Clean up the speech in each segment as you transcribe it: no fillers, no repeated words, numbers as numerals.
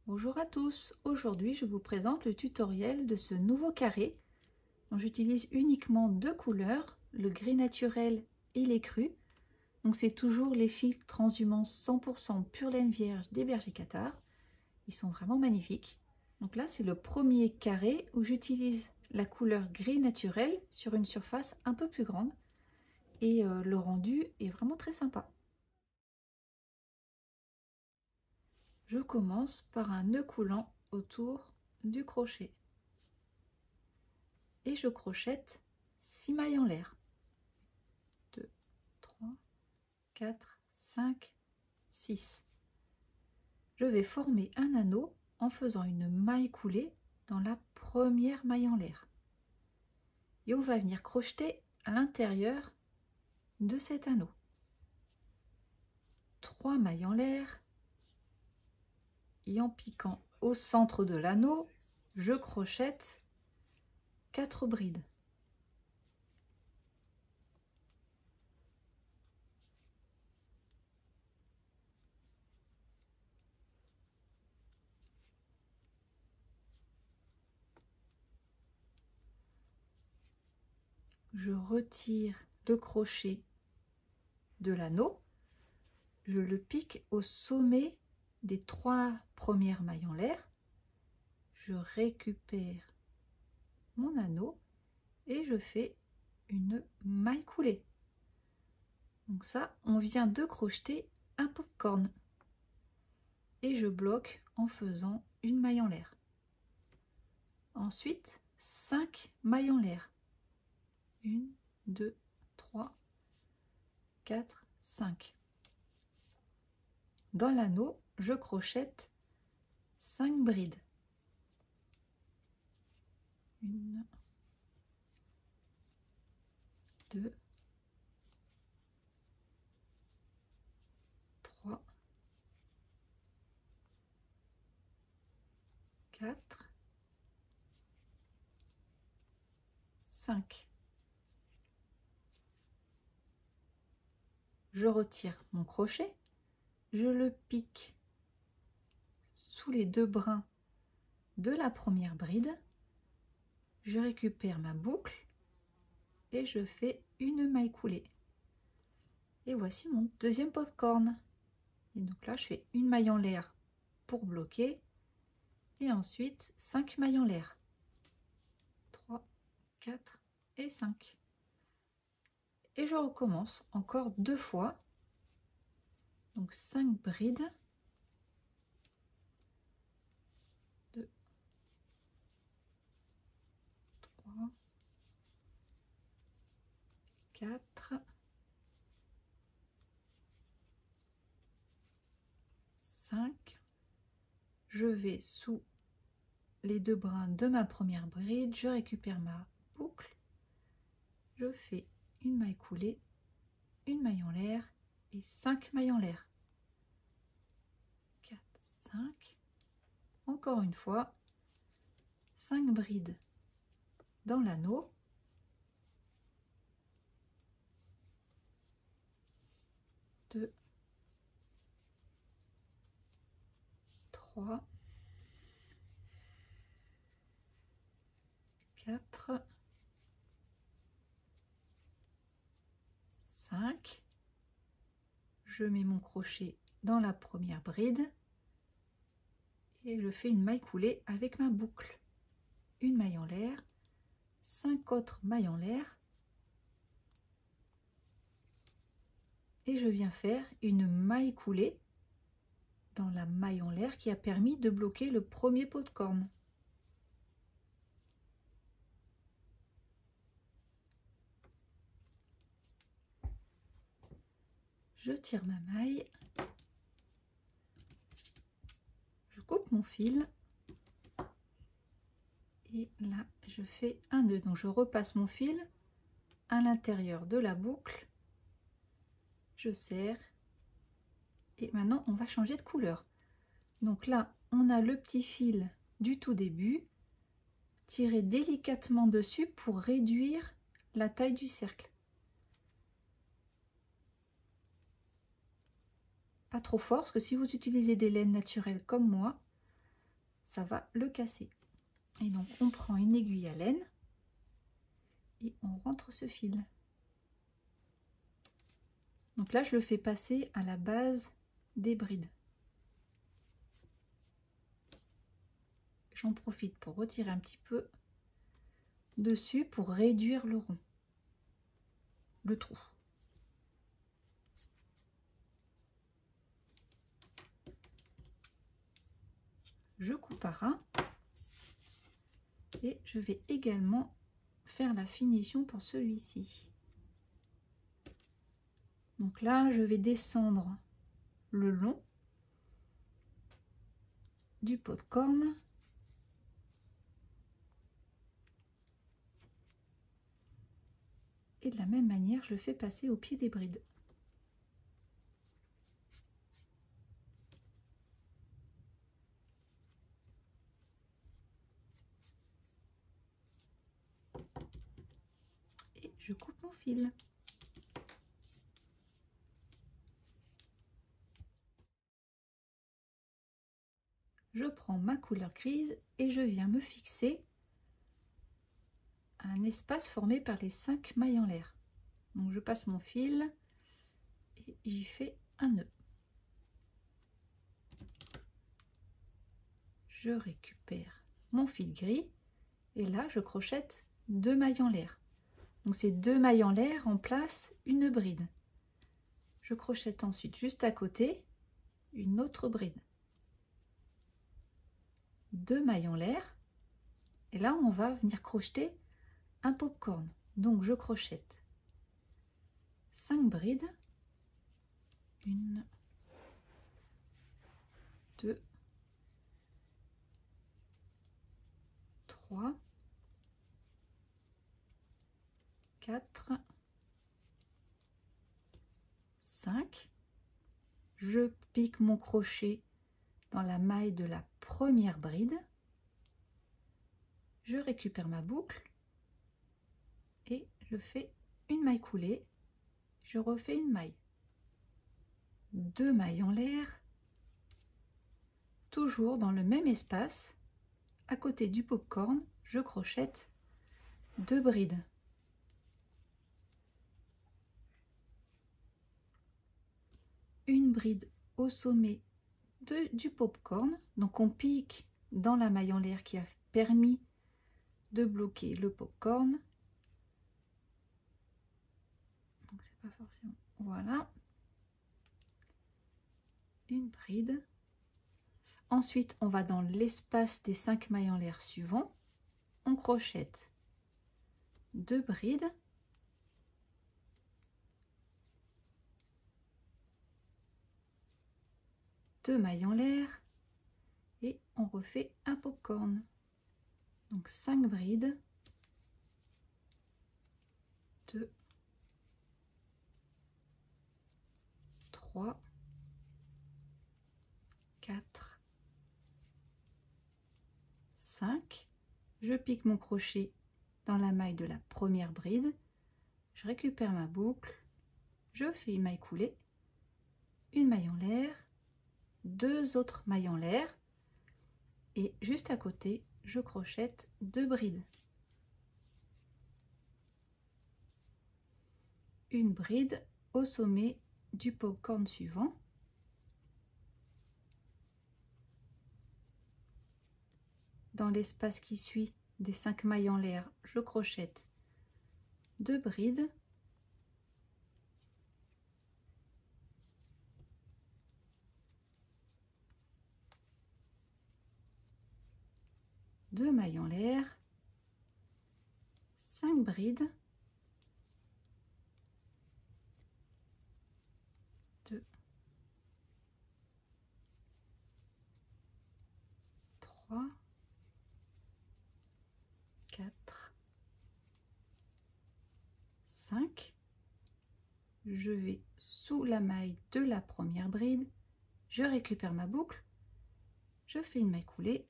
Bonjour à tous, aujourd'hui je vous présente le tutoriel de ce nouveau carré dont j'utilise uniquement deux couleurs, le gris naturel et les crus. Donc c'est toujours les fils transhumance 100% pure laine vierge des bergers cathares. Ils sont vraiment magnifiques. Donc là c'est le premier carré où j'utilise la couleur gris naturel sur une surface un peu plus grande et le rendu est vraiment très sympa. Je commence par un nœud coulant autour du crochet et je crochette 6 mailles en l'air. 2, 3, 4, 5, 6. Je vais former un anneau en faisant une maille coulée dans la première maille en l'air. Et on va venir crocheter à l'intérieur de cet anneau. 3 mailles en l'air. Et en piquant au centre de l'anneau, je crochette 4 brides. Je retire le crochet de l'anneau, je le pique au sommet des 3 premières mailles en l'air, je récupère mon anneau et je fais une maille coulée. Donc ça, on vient de crocheter un popcorn et je bloque en faisant une maille en l'air. Ensuite 5 mailles en l'air, 1, 2, 3, 4, 5. Dans l'anneau, je crochette 5 brides. 1, 2, 3, 4, 5. Je retire mon crochet, je le pique sous les 2 brins de la première bride, je récupère ma boucle et je fais une maille coulée. Et voici mon deuxième popcorn. Et donc là, je fais une maille en l'air pour bloquer et ensuite 5 mailles en l'air. 3, 4 et 5. Et je recommence encore 2 fois. Donc 5 brides. 2, 3, 4, 5. Je vais sous les 2 brins de ma première bride, je récupère ma boucle, je fais une maille coulée, une maille en l'air et 5 mailles en l'air. 4, 5. Encore une fois, 5 brides dans l'anneau. 2, 3, 4, 5. Je mets mon crochet dans la première bride et je fais une maille coulée avec ma boucle. Une maille en l'air, 5 autres mailles en l'air et je viens faire une maille coulée dans la maille en l'air qui a permis de bloquer le premier popcorn. Je tire ma maille, je coupe mon fil et là je fais un nœud. Donc je repasse mon fil à l'intérieur de la boucle, je serre et maintenant on va changer de couleur. Donc là on a le petit fil du tout début, tirer délicatement dessus pour réduire la taille du cercle. Pas trop fort, parce que si vous utilisez des laines naturelles comme moi, ça va le casser. Et donc on prend une aiguille à laine et on rentre ce fil. Donc là je le fais passer à la base des brides. J'en profite pour retirer un petit peu dessus pour réduire le rond, le trou. Je coupe à ras et je vais également faire la finition pour celui-ci. Donc là je vais descendre le long du pot-de-corne et de la même manière je le fais passer au pied des brides. Et je coupe mon fil. Je prends ma couleur grise et je viens me fixer un espace formé par les 5 mailles en l'air. Donc je passe mon fil et j'y fais un nœud. Je récupère mon fil gris et là je crochète 2 mailles en l'air. Donc ces 2 mailles en l'air remplacent une bride. Je crochète ensuite juste à côté une autre bride. 2 mailles en l'air et là on va venir crocheter un pop-corn. Donc je crochète 5 brides, 1, 2, 3, 4, 5. Je pique mon crochet dans la maille de la première bride. Je récupère ma boucle et je fais une maille coulée. Je refais une maille. 2 mailles en l'air. Toujours dans le même espace. À côté du pop-corn, je crochète 2 brides. Une bride au sommet du pop-corn. Donc on pique dans la maille en l'air qui a permis de bloquer le pop-corn. Donc c'est pas forcément. Voilà. Une bride. Ensuite, on va dans l'espace des 5 mailles en l'air suivants. On crochète 2 brides. Deux mailles en l'air et on refait un pop-corn. Donc 5 brides. 2, 3, 4, 5. Je pique mon crochet dans la maille de la première bride. Je récupère ma boucle. Je fais une maille coulée. Une maille en l'air. 2 autres mailles en l'air. Et juste à côté, je crochète 2 brides. Une bride au sommet du pop-corn suivant. Dans l'espace qui suit des 5 mailles en l'air, je crochète 2 brides. Deux mailles en l'air, 5 brides, 2, 3, 4, 5. Je vais sous la maille de la première bride, je récupère ma boucle, je fais une maille coulée,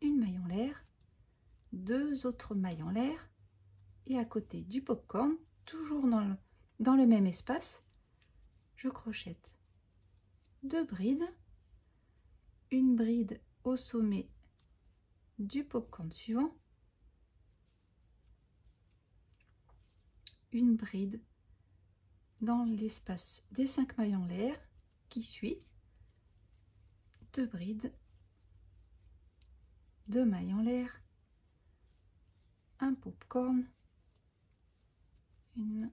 une maille en l'air, 2 autres mailles en l'air et à côté du pop-corn, toujours dans le même espace, je crochète 2 brides, une bride au sommet du popcorn suivant, une bride dans l'espace des 5 mailles en l'air qui suit, 2 brides, 2 mailles en l'air, un popcorn, 1,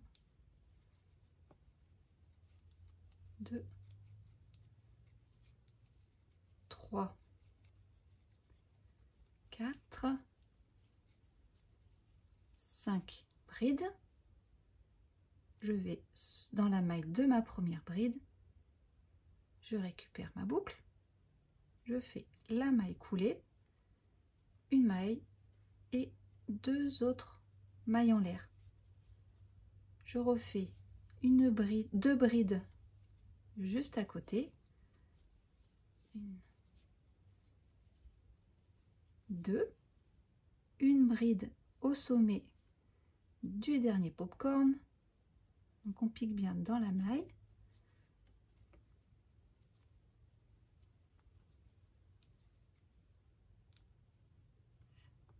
2, 3, 4, 5 brides. Je vais dans la maille de ma première bride, je récupère ma boucle, je fais la maille coulée, une maille et 2 autres mailles en l'air. Je refais une bride, 2 brides juste à côté, 1, 2, une bride au sommet du dernier popcorn. Donc on pique bien dans la maille.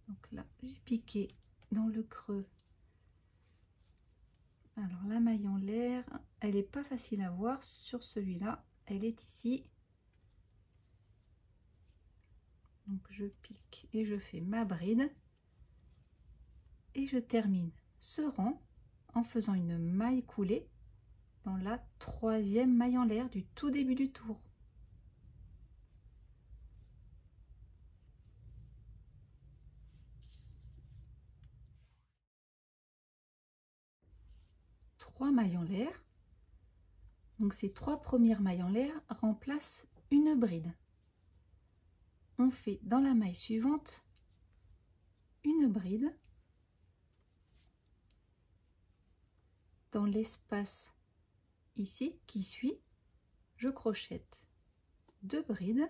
Donc là, j'ai piqué dans le creux. Alors la maille en l'air, elle n'est pas facile à voir sur celui-là. Elle est ici. Donc je pique et je fais ma bride. Et je termine ce rang en faisant une maille coulée dans la 3e maille en l'air du tout début du tour. Trois mailles en l'air. Donc ces 3 premières mailles en l'air remplacent une bride. On fait dans la maille suivante une bride. Dans l'espace ici qui suit, je crochette 2 brides,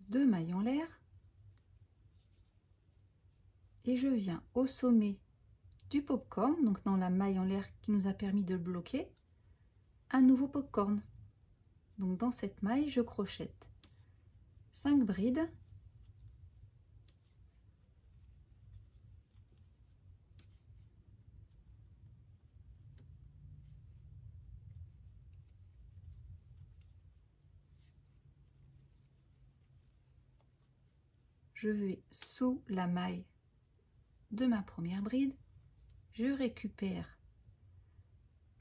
deux mailles en l'air et je viens au sommet du popcorn, donc dans la maille en l'air qui nous a permis de le bloquer, un nouveau popcorn. Donc dans cette maille, je crochette 5 brides, je vais sous la maille de ma première bride, je récupère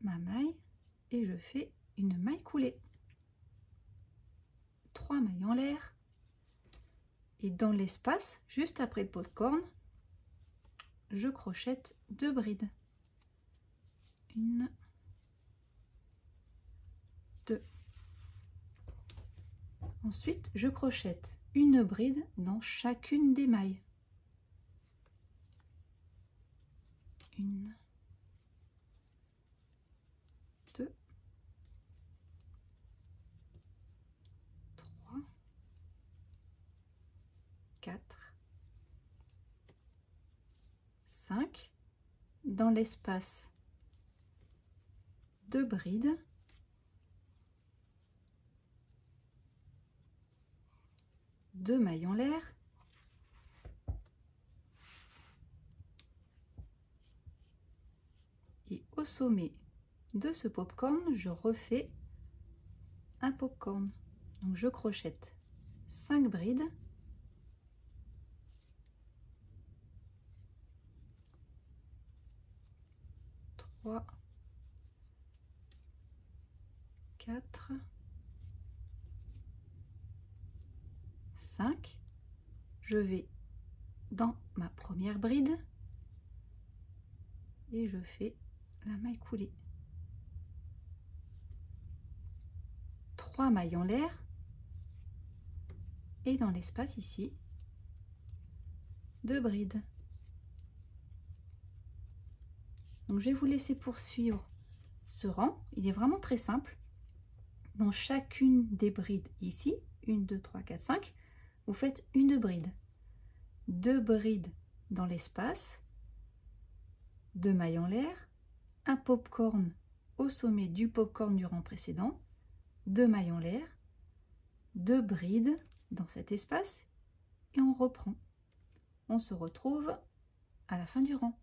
ma maille et je fais une maille coulée. 3 mailles en l'air et dans l'espace, juste après le popcorn, je crochette 2 brides. 1, 2. Ensuite, je crochette une bride dans chacune des mailles. 1, 2, 3, 4, 5. Dans l'espace, 2 brides. Deux mailles en l'air. Et au sommet de ce popcorn, je refais un popcorn. Donc je crochette 5 brides. Trois, 4, 5. Je vais dans ma première bride et je fais la maille coulée. 3 mailles en l'air et dans l'espace ici, 2 brides. Donc je vais vous laisser poursuivre ce rang, il est vraiment très simple. Dans chacune des brides ici, 1, 2, 3, 4, 5, vous faites une bride. 2 brides dans l'espace, 2 mailles en l'air, un popcorn au sommet du popcorn du rang précédent, 2 mailles en l'air, 2 brides dans cet espace et on reprend. On se retrouve à la fin du rang.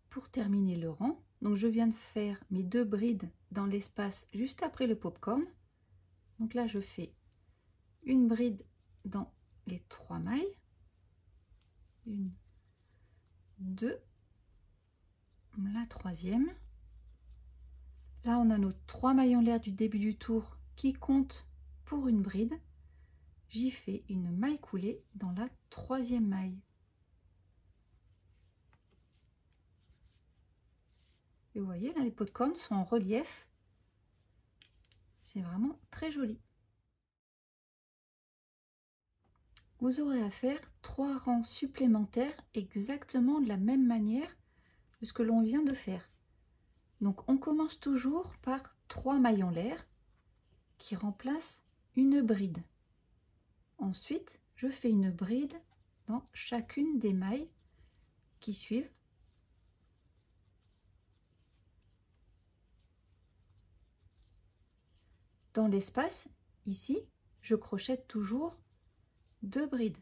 Pour terminer le rang, donc je viens de faire mes 2 brides dans l'espace juste après le popcorn. Donc là je fais une bride dans les 3 mailles, 1, 2, la troisième. Là on a nos 3 mailles en l'air du début du tour qui comptent pour une bride. J'y fais une maille coulée dans la 3e maille. Et vous voyez là les popcorns sont en relief. C'est vraiment très joli. Vous aurez à faire 3 rangs supplémentaires exactement de la même manière de ce que l'on vient de faire. Donc on commence toujours par 3 mailles en l'air qui remplacent une bride. Ensuite, je fais une bride dans chacune des mailles qui suivent. Dans l'espace, ici, je crochette toujours 2 brides.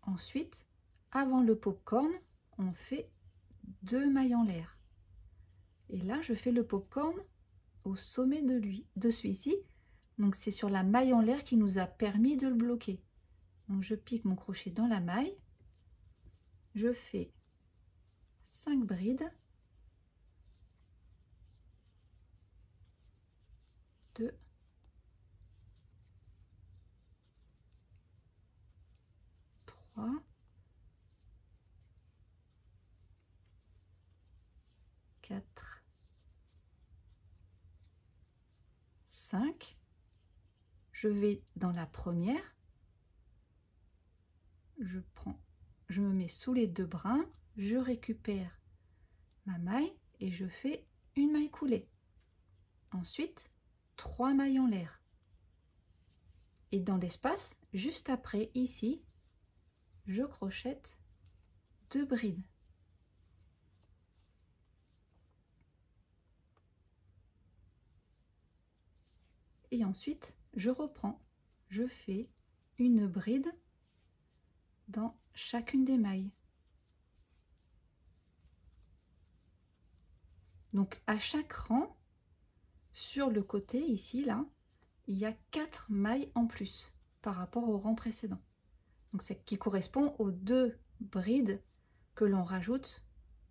Ensuite, avant le popcorn, on fait 2 mailles en l'air. Et là, je fais le popcorn au sommet de celui-ci. Donc, c'est sur la maille en l'air qui nous a permis de le bloquer. Donc, je pique mon crochet dans la maille. Je fais 5 brides. 2, 3, 4, 5. Je vais dans la première. Je me mets sous les 2 brins, je récupère ma maille et je fais une maille coulée. Ensuite, 3 mailles en l'air. Et dans l'espace, juste après, ici, je crochette 2 brides. Et ensuite, je reprends. Je fais une bride dans chacune des mailles. Donc à chaque rang, sur le côté ici, là, il y a 4 mailles en plus par rapport au rang précédent. Donc c'est qui correspond aux 2 brides que l'on rajoute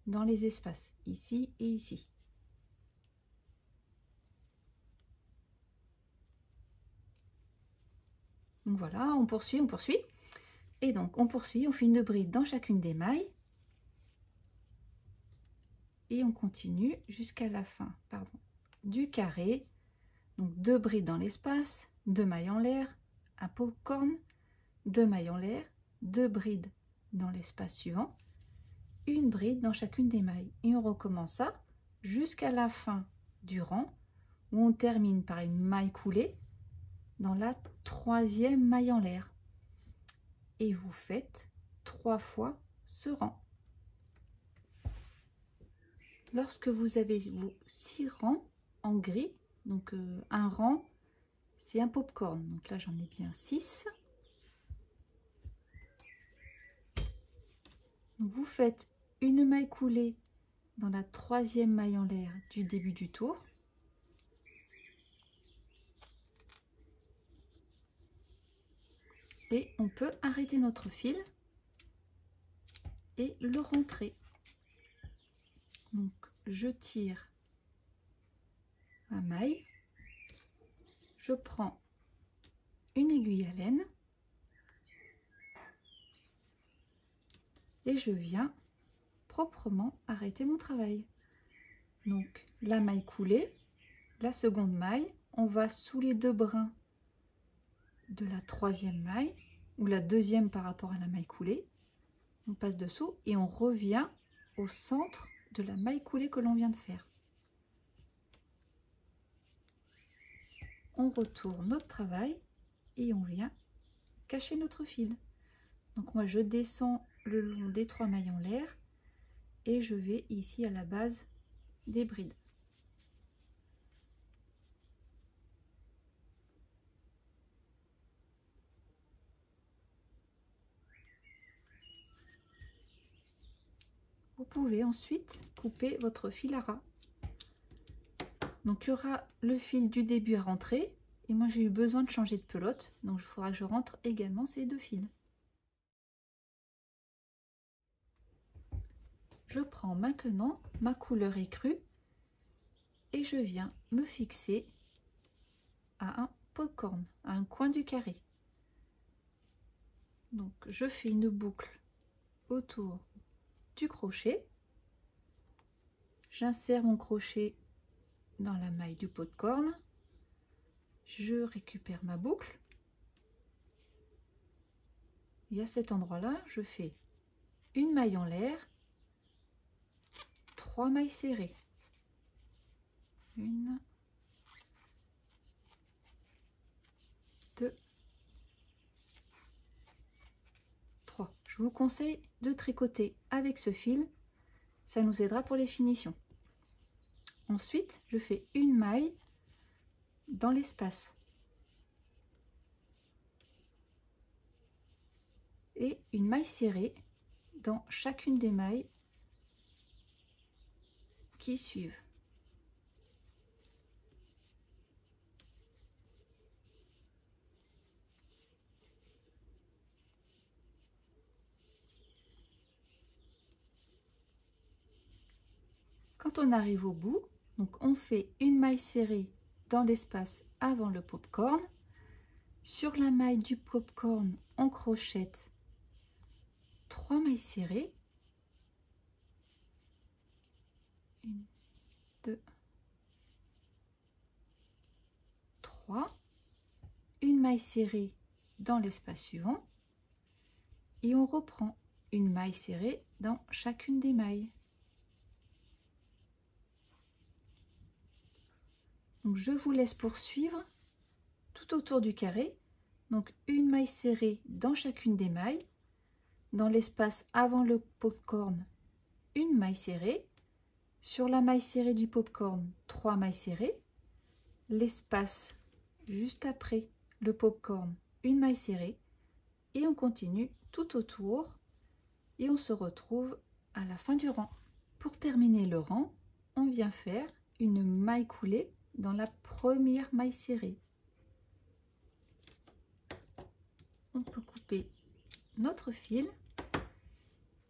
dans les espaces, ici et ici. Donc voilà, on poursuit. Et donc on poursuit, on fait une bride dans chacune des mailles. Et on continue jusqu'à la fin, du carré. Donc 2 brides dans l'espace, 2 mailles en l'air, un popcorn, 2 mailles en l'air, 2 brides dans l'espace suivant, une bride dans chacune des mailles. Et on recommence ça jusqu'à la fin du rang où on termine par une maille coulée dans la 3e maille en l'air. Et vous faites 3 fois ce rang. Lorsque vous avez vos 6 rangs en gris, donc un rang, c'est un popcorn. Donc là, j'en ai bien 6. Donc vous faites une maille coulée dans la 3e maille en l'air du début du tour. Et on peut arrêter notre fil et le rentrer. Donc je tire ma maille, je prends une aiguille à laine et je viens proprement arrêter mon travail. Donc la maille coulée, la seconde maille, on va sous les 2 brins de la 3e maille ou la 2e par rapport à la maille coulée, on passe dessous et on revient au centre de la maille coulée que l'on vient de faire. On retourne notre travail et on vient cacher notre fil. Donc moi je descends le long des 3 mailles en l'air et je vais ici à la base des brides. Vous pouvez ensuite couper votre fil à ras. Donc il y aura le fil du début à rentrer et moi j'ai eu besoin de changer de pelote, donc il faudra que je rentre également ces deux fils. Je prends maintenant ma couleur écrue et je viens me fixer à un popcorn, à un coin du carré. Donc je fais une boucle autour du crochet, j'insère mon crochet dans la maille du popcorn, je récupère ma boucle et à cet endroit là je fais une maille en l'air, 3 mailles serrées, 1, 2, 3. Je vous conseille de tricoter avec ce fil, ça nous aidera pour les finitions. Ensuite, je fais une maille dans l'espace et une maille serrée dans chacune des mailles qui suivent. Quand on arrive au bout, donc on fait une maille serrée dans l'espace avant le popcorn. Sur la maille du popcorn, on crochette 3 mailles serrées. 1, 2, 3. Une maille serrée dans l'espace suivant. Et on reprend une maille serrée dans chacune des mailles. Donc je vous laisse poursuivre tout autour du carré. Donc une maille serrée dans chacune des mailles. Dans l'espace avant le popcorn, une maille serrée. Sur la maille serrée du popcorn, 3 mailles serrées. L'espace juste après le popcorn, une maille serrée. Et on continue tout autour et on se retrouve à la fin du rang. Pour terminer le rang, on vient faire une maille coulée dans la première maille serrée. On peut couper notre fil,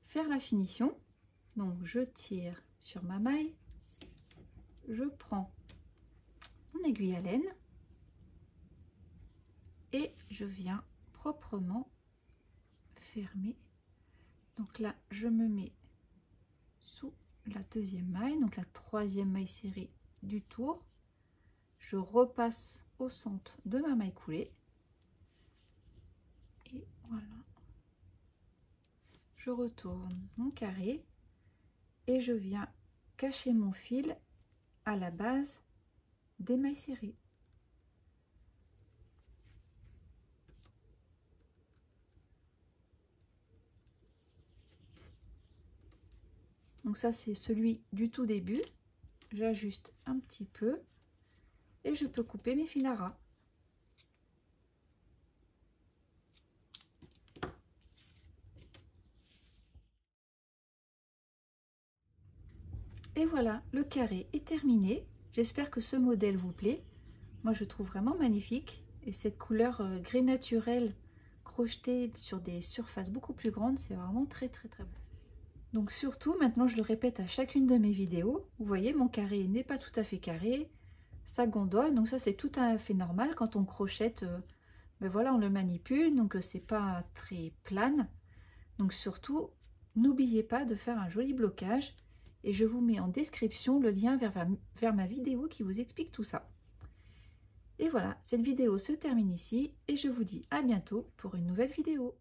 faire la finition. Donc je tire sur ma maille, je prends mon aiguille à laine et je viens proprement fermer. Donc là je me mets sous la deuxième maille, donc la troisième maille serrée du tour. Je repasse au centre de ma maille coulée et voilà, je retourne mon carré et je viens cacher mon fil à la base des mailles serrées. Donc ça c'est celui du tout début, j'ajuste un petit peu et je peux couper mes fils à ras. Et voilà, le carré est terminé. J'espère que ce modèle vous plaît. Moi je trouve vraiment magnifique et cette couleur gris naturel crochetée sur des surfaces beaucoup plus grandes, c'est vraiment très beau. Donc surtout, maintenant je le répète à chacune de mes vidéos, vous voyez mon carré n'est pas tout à fait carré, ça gondole, donc ça c'est tout à fait normal quand on crochette, ben voilà, on le manipule, donc c'est pas très plane. Donc surtout, n'oubliez pas de faire un joli blocage et je vous mets en description le lien vers ma vidéo qui vous explique tout ça. Et voilà, cette vidéo se termine ici et je vous dis à bientôt pour une nouvelle vidéo.